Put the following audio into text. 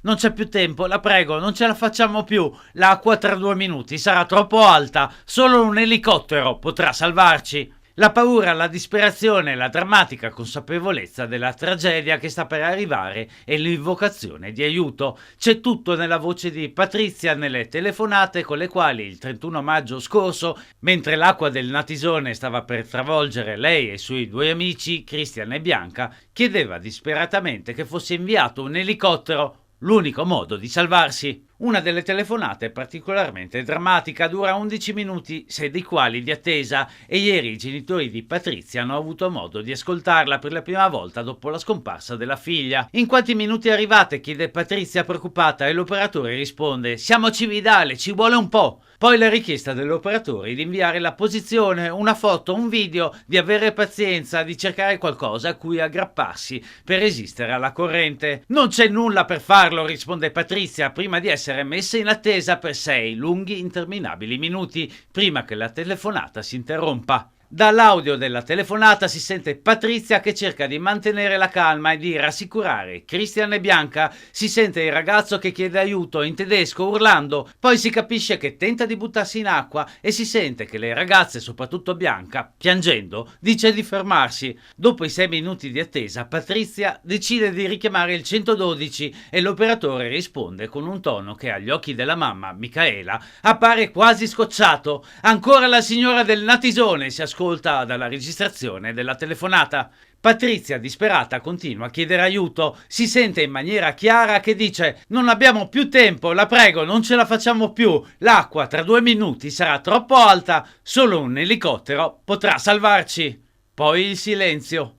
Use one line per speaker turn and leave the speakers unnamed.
Non c'è più tempo, la prego, non ce la facciamo più. L'acqua tra 2 minuti sarà troppo alta. Solo un elicottero potrà salvarci. La paura, la disperazione, la drammatica consapevolezza della tragedia che sta per arrivare e l'invocazione di aiuto. C'è tutto nella voce di Patrizia, nelle telefonate con le quali il 31 maggio scorso, mentre l'acqua del Natisone stava per travolgere lei e i suoi due amici, Cristian e Bianca, chiedeva disperatamente che fosse inviato un elicottero, l'unico modo di salvarsi. Una delle telefonate particolarmente drammatica, dura 11 minuti, 6 dei quali di attesa, e ieri i genitori di Patrizia hanno avuto modo di ascoltarla per la prima volta dopo la scomparsa della figlia. In quanti minuti arrivate? Chiede Patrizia preoccupata, e l'operatore risponde: siamo Cividale, ci vuole un po'. Poi la richiesta dell'operatore di inviare la posizione, una foto, un video, di avere pazienza, di cercare qualcosa a cui aggrapparsi per resistere alla corrente. Non c'è nulla per farlo, risponde Patrizia, prima di essere messa in attesa per 6 lunghi interminabili minuti, prima che la telefonata si interrompa. Dall'audio della telefonata si sente Patrizia che cerca di mantenere la calma e di rassicurare Cristian e Bianca. Si sente il ragazzo che chiede aiuto in tedesco urlando, poi si capisce che tenta di buttarsi in acqua e si sente che le ragazze, soprattutto Bianca, piangendo, dice di fermarsi. Dopo i 6 minuti di attesa, Patrizia decide di richiamare il 112 e l'operatore risponde con un tono che agli occhi della mamma, Micaela, appare quasi scocciato. Ancora la signora del Natisone, si ascolta dalla registrazione della telefonata. Patrizia, disperata, continua a chiedere aiuto. Si sente in maniera chiara che dice: non abbiamo più tempo, la prego, non ce la facciamo più. L'acqua tra 2 minuti sarà troppo alta. Solo un elicottero potrà salvarci. Poi il silenzio.